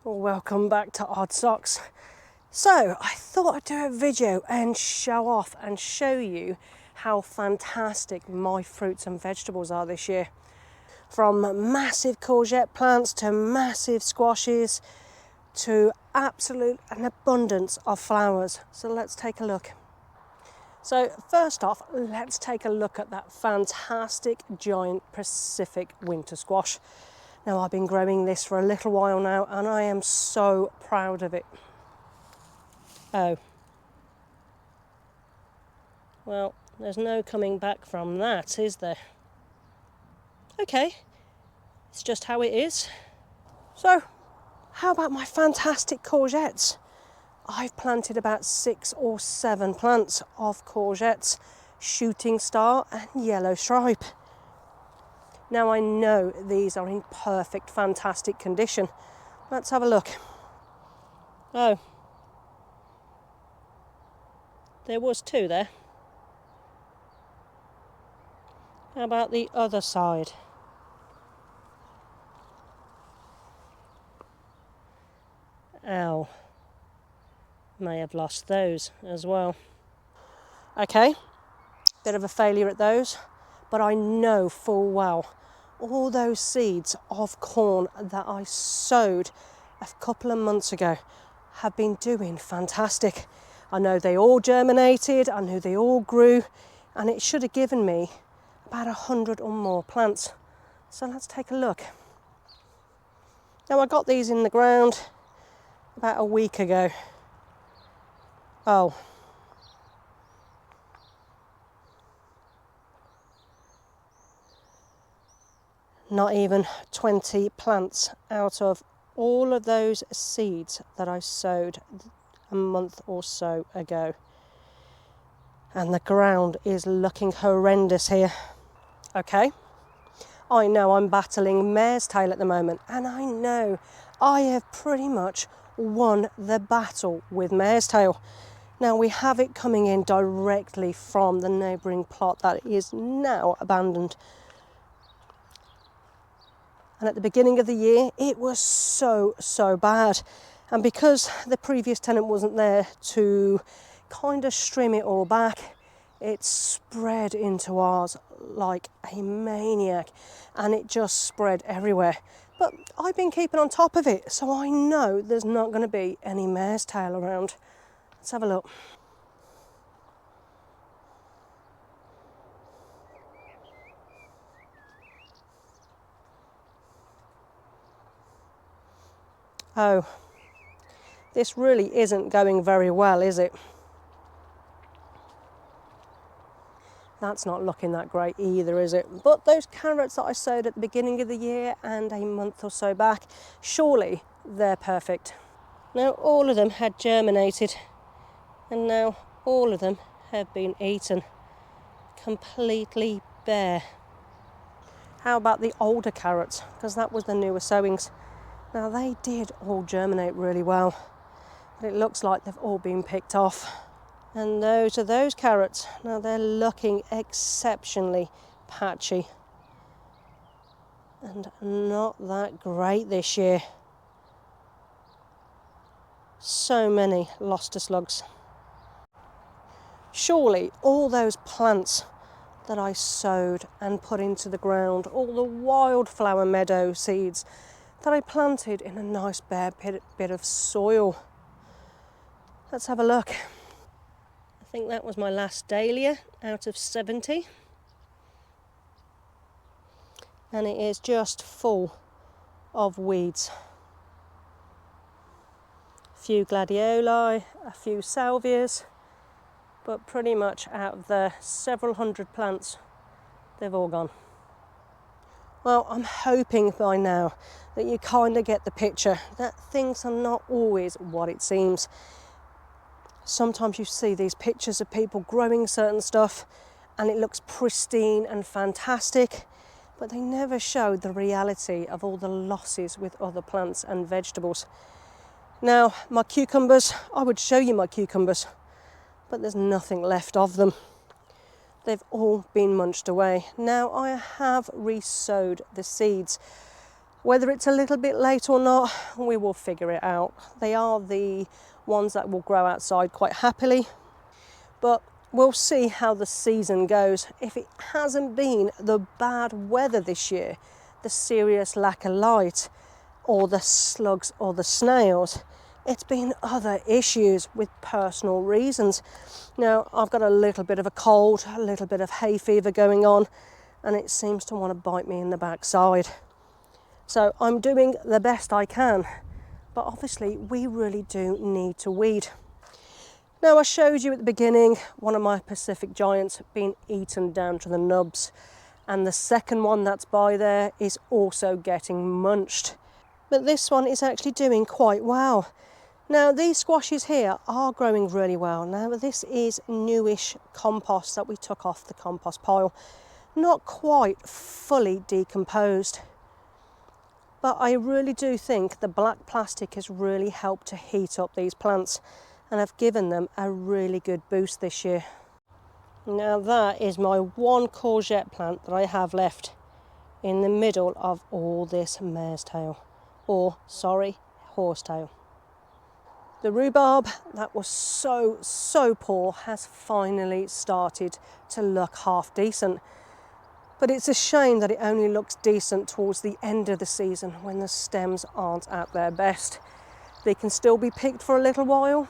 Welcome back to Odd Socks. So I thought I'd do a video and show off and show you how fantastic my fruits and vegetables are this year. From massive courgette plants to massive squashes to an abundance of flowers. So let's take a look. So first off, let's take a look at that fantastic giant Pacific winter squash. Now I've been growing this for a little while now and I am so proud of it. Oh. Well, there's no coming back from that, is there? Okay, it's just how it is. So, how about my fantastic courgettes? I've planted about 6 or 7 plants of courgettes, shooting star and yellow stripe. Now I know these are in perfect, fantastic condition. Let's have a look. Oh, there was 2 there. How about the other side? Ow, may have lost those as well. Okay, bit of a failure at those, but I know full well all those seeds of corn that I sowed a couple of months ago have been doing fantastic. I know they all germinated, I knew they all grew, and it should have given me about 100 or more plants. So let's take a look. Now I got these in the ground about a week ago. Oh. Not even 20 plants out of all of those seeds that I sowed a month or so ago. And the ground is looking horrendous here. Okay, I know I'm battling mare's tail at the moment, and I know I have pretty much won the battle with mare's tail. Now we have it coming in directly from the neighbouring plot that is now abandoned. And at the beginning of the year, it was so bad. And because the previous tenant wasn't there to kind of trim it all back, it spread into ours like a maniac. And it just spread everywhere. But I've been keeping on top of it, so I know there's not going to be any mare's tail around. Let's have a look. Oh, this really isn't going very well, is it? That's not looking that great either, is it? But those carrots that I sowed at the beginning of the year and a month or so back, surely they're perfect. Now all of them had germinated and now all of them have been eaten, completely bare. How about the older carrots? Because that was the newer sowings. Now they did all germinate really well, but it looks like they've all been picked off. And those are those carrots. Now they're looking exceptionally patchy and not that great this year. So many lost to slugs. Surely all those plants that I sowed and put into the ground, all the wildflower meadow seeds that I planted in a nice bare bit of soil. Let's have a look. I think that was my last dahlia out of 70. And it is just full of weeds. A few gladioli, a few salvias, but pretty much out of the several hundred plants, they've all gone. Well, I'm hoping by now that you kind of get the picture, that things are not always what it seems. Sometimes you see these pictures of people growing certain stuff and it looks pristine and fantastic, but they never show the reality of all the losses with other plants and vegetables. Now, my cucumbers, I would show you my cucumbers, but there's nothing left of them. They've all been munched away. Now, I have re-sowed the seeds. Whether it's a little bit late or not, we will figure it out. They are the ones that will grow outside quite happily, but we'll see how the season goes. If it hasn't been the bad weather this year, the serious lack of light, or the slugs or the snails, it's been other issues with personal reasons. Now, I've got a little bit of a cold, a little bit of hay fever going on, and it seems to want to bite me in the backside. So I'm doing the best I can, but obviously we really do need to weed. Now, I showed you at the beginning one of my Pacific giants being eaten down to the nubs, and the second one that's by there is also getting munched. But this one is actually doing quite well. Now, these squashes here are growing really well. Now, this is newish compost that we took off the compost pile. Not quite fully decomposed. But I really do think the black plastic has really helped to heat up these plants and have given them a really good boost this year. Now, that is my one courgette plant that I have left in the middle of all this mare's tail. Or, sorry, horsetail. The rhubarb that was so poor has finally started to look half decent. But it's a shame that it only looks decent towards the end of the season when the stems aren't at their best. They can still be picked for a little while,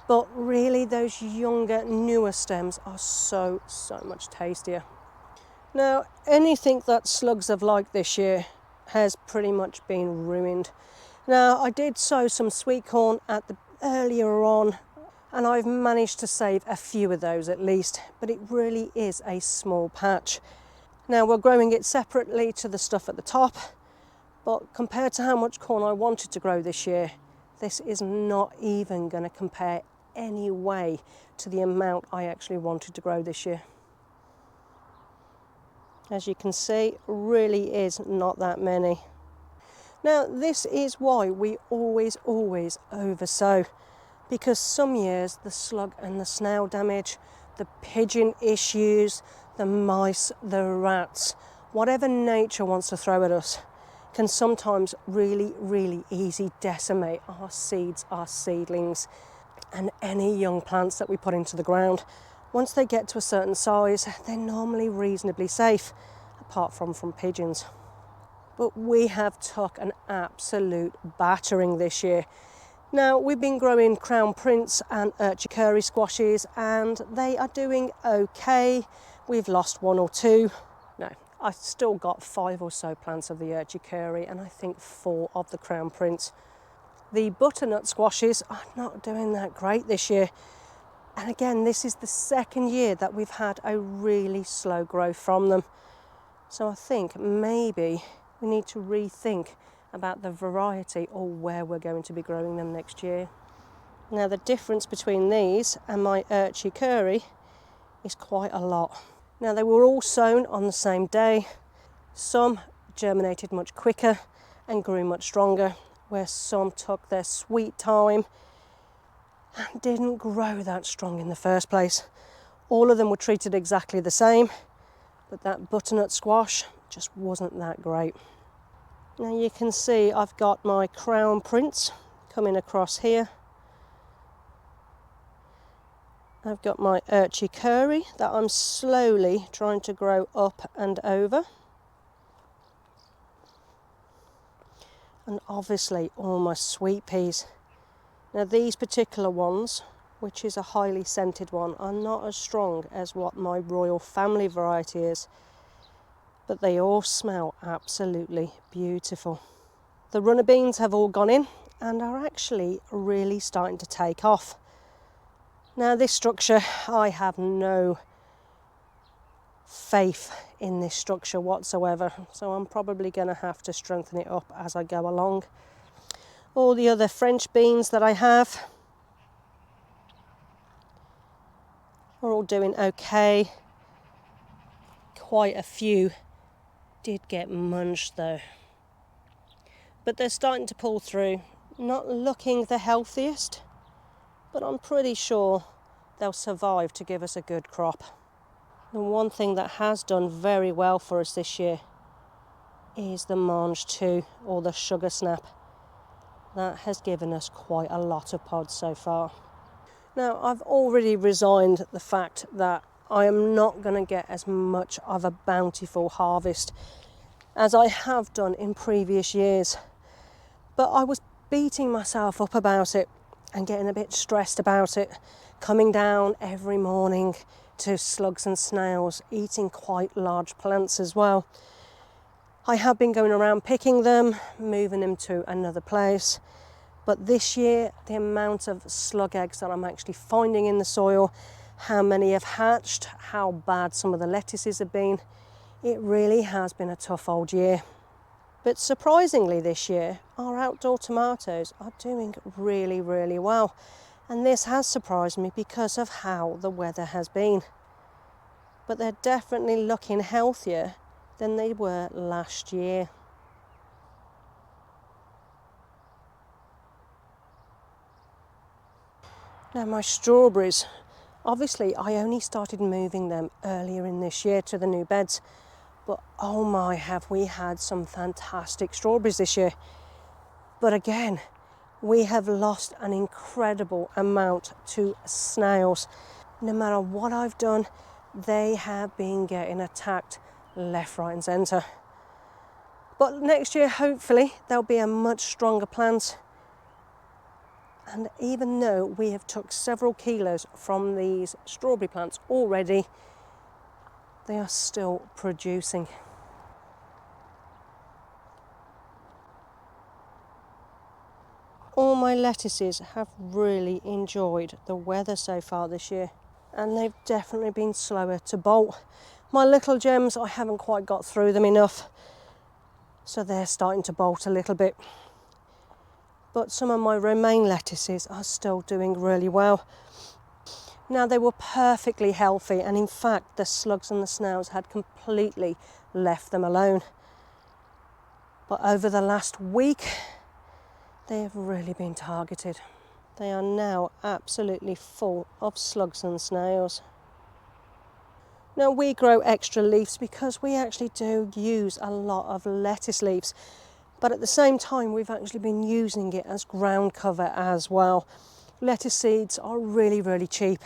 but really those younger, newer stems are so much tastier. Now, anything that slugs have liked this year has pretty much been ruined. Now, I did sow some sweet corn earlier on, and I've managed to save a few of those at least, but it really is a small patch. Now, we're growing it separately to the stuff at the top, but compared to how much corn I wanted to grow this year, this is not even going to compare any way to the amount I actually wanted to grow this year. As you can see, really is not that many. Now, this is why we always oversow, because some years the slug and the snail damage, the pigeon issues, the mice, the rats, whatever nature wants to throw at us, can sometimes really easy decimate our seeds, our seedlings, and any young plants that we put into the ground. Once they get to a certain size, they're normally reasonably safe, apart from pigeons. But we have took an absolute battering this year. Now, we've been growing Crown Prince and urticuri squashes, and they are doing okay. We've lost one or two. No, I've still got 5 or so plants of the urticuri and I think 4 of the Crown Prince. The butternut squashes are not doing that great this year. And again, this is the second year that we've had a really slow growth from them. So I think maybe we need to rethink about the variety or where we're going to be growing them next year. Now, the difference between these and my urticuri is quite a lot. Now, they were all sown on the same day. Some germinated much quicker and grew much stronger, where some took their sweet time and didn't grow that strong in the first place. All of them were treated exactly the same, but that butternut squash just wasn't that great. Now, you can see I've got my Crown Prince coming across here. I've got my urticuri that I'm slowly trying to grow up and over. And obviously all my sweet peas. Now, these particular ones, which is a highly scented one, are not as strong as what my Royal Family variety is, but they all smell absolutely beautiful. The runner beans have all gone in and are actually really starting to take off. Now, this structure, I have no faith in this structure whatsoever, so I'm probably going to have to strengthen it up as I go along. All the other French beans that I have are all doing okay. Quite a few did get munched though, but they're starting to pull through. Not looking the healthiest, but I'm pretty sure they'll survive to give us a good crop. And one thing that has done very well for us this year is the mange 2, or the sugar snap. That has given us quite a lot of pods so far. Now, I've already resigned the fact that I am not going to get as much of a bountiful harvest as I have done in previous years. But I was beating myself up about it and getting a bit stressed about it, coming down every morning to slugs and snails, eating quite large plants as well. I have been going around picking them, moving them to another place. But this year, the amount of slug eggs that I'm actually finding in the soil, how many have hatched, how bad some of the lettuces have been, it really has been a tough old year. But surprisingly this year, our outdoor tomatoes are doing really, really well. And this has surprised me because of how the weather has been. But they're definitely looking healthier than they were last year. Now my strawberries, obviously I only started moving them earlier in this year to the new beds, but oh my, have we had some fantastic strawberries this year. But again, we have lost an incredible amount to snails. No matter what I've done, they have been getting attacked left, right and centre. But next year, hopefully, there'll be a much stronger plant. And even though we have took several kilos from these strawberry plants already, they are still producing. All my lettuces have really enjoyed the weather so far this year, and they've definitely been slower to bolt. My little gems, I haven't quite got through them enough, so they're starting to bolt a little bit. But some of my romaine lettuces are still doing really well. Now, they were perfectly healthy, and in fact the slugs and the snails had completely left them alone. But over the last week, they have really been targeted. They are now absolutely full of slugs and snails. Now, we grow extra leaves because we actually do use a lot of lettuce leaves. But at the same time, we've actually been using it as ground cover as well. Lettuce seeds are really, really cheap.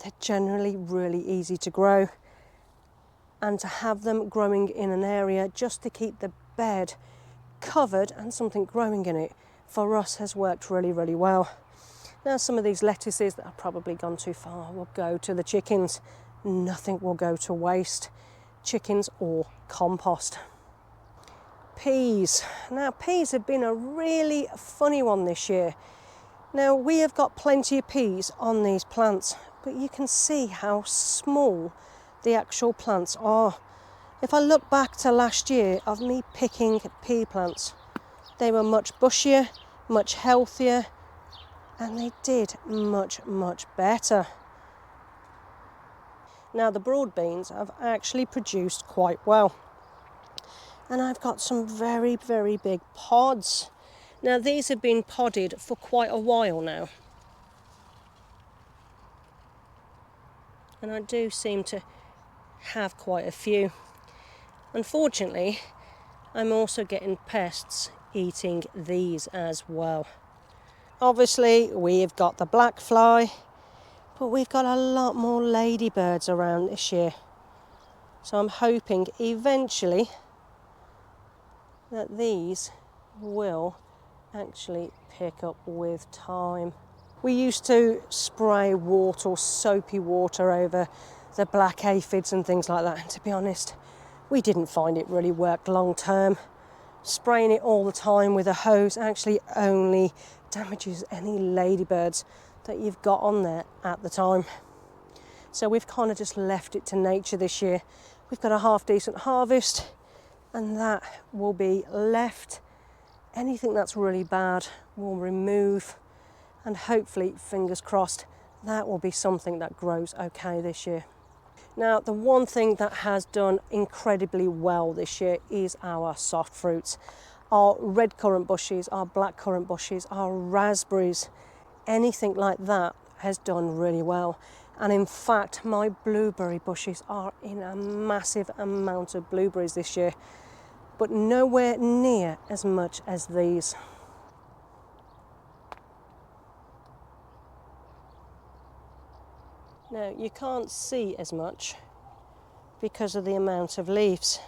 They're generally really easy to grow. And to have them growing in an area just to keep the bed covered and something growing in it, for us has worked really, really well. Now, some of these lettuces that have probably gone too far will go to the chickens. Nothing will go to waste, chickens or compost. Peas. Now, peas have been a really funny one this year. Now, we have got plenty of peas on these plants, but you can see how small the actual plants are. If I look back to last year of me picking pea plants, they were much bushier, much healthier, and they did much, much better. Now, the broad beans have actually produced quite well. And I've got some very, very big pods. Now, these have been podded for quite a while now. And I do seem to have quite a few. Unfortunately, I'm also getting pests eating these as well. Obviously, we've got the black fly, but we've got a lot more ladybirds around this year. So I'm hoping eventually that these will actually pick up with time. We used to spray water or soapy water over the black aphids and things like that, and to be honest, we didn't find it really worked long term. Spraying it all the time with a hose actually only damages any ladybirds that you've got on there at the time. So we've kind of just left it to nature this year. We've got a half decent harvest, and that will be left. Anything that's really bad we'll remove, and hopefully, fingers crossed, that will be something that grows okay this year. Now, the one thing that has done incredibly well this year is our soft fruits. Our red currant bushes, our black currant bushes, our raspberries, anything like that has done really well. And in fact, my blueberry bushes are in a massive amount of blueberries this year. but nowhere near as much as these. Now, you can't see as much because of the amount of leaves.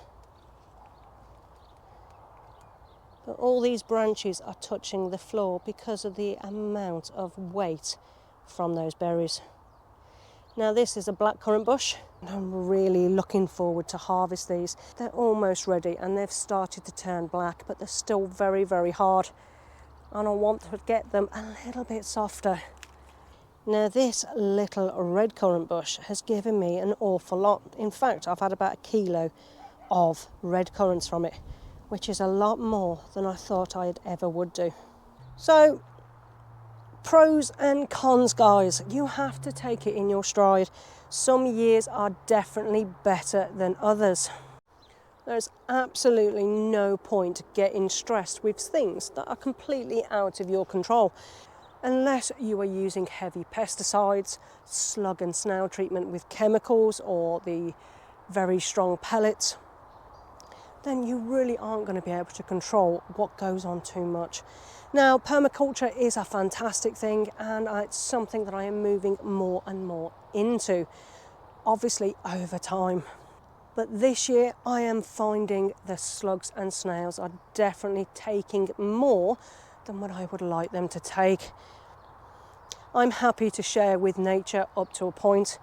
But all these branches are touching the floor because of the amount of weight from those berries. Now, this is a blackcurrant bush, and I'm really looking forward to harvest these. They're almost ready and they've started to turn black, but they're still very, very hard. And I want to get them a little bit softer. Now, this little red currant bush has given me an awful lot. In fact, I've had about 1 kilo of red currants from it, which is a lot more than I thought I ever would do. So, pros and cons, guys. You have to take it in your stride. Some years are definitely better than others. There's absolutely no point getting stressed with things that are completely out of your control. Unless you are using heavy pesticides, slug and snail treatment with chemicals, or the very strong pellets, then you really aren't going to be able to control what goes on too much. Now, permaculture is a fantastic thing, and it's something that I am moving more and more into, obviously over time. But this year I am finding the slugs and snails are definitely taking more than what I would like them to take. I'm happy to share with nature up to a point,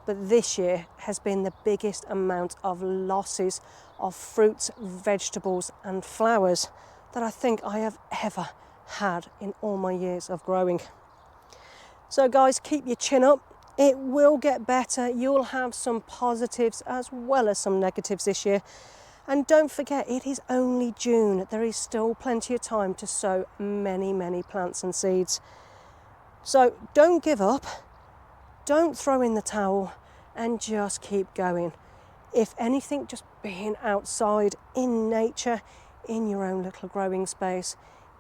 but this year has been the biggest amount of losses of fruits, vegetables and flowers that I think I have ever had in all my years of growing. So guys, keep your chin up. It will get better. You'll have some positives as well as some negatives this year. And don't forget, it is only June. There is still plenty of time to sow many, many plants and seeds. So don't give up, don't throw in the towel, and just keep going. If anything, just being outside in nature, in your own little growing space,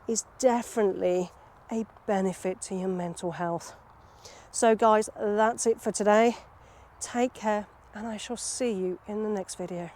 is definitely a benefit to your mental health. So guys, that's it for today. Take care, and I shall see you in the next video.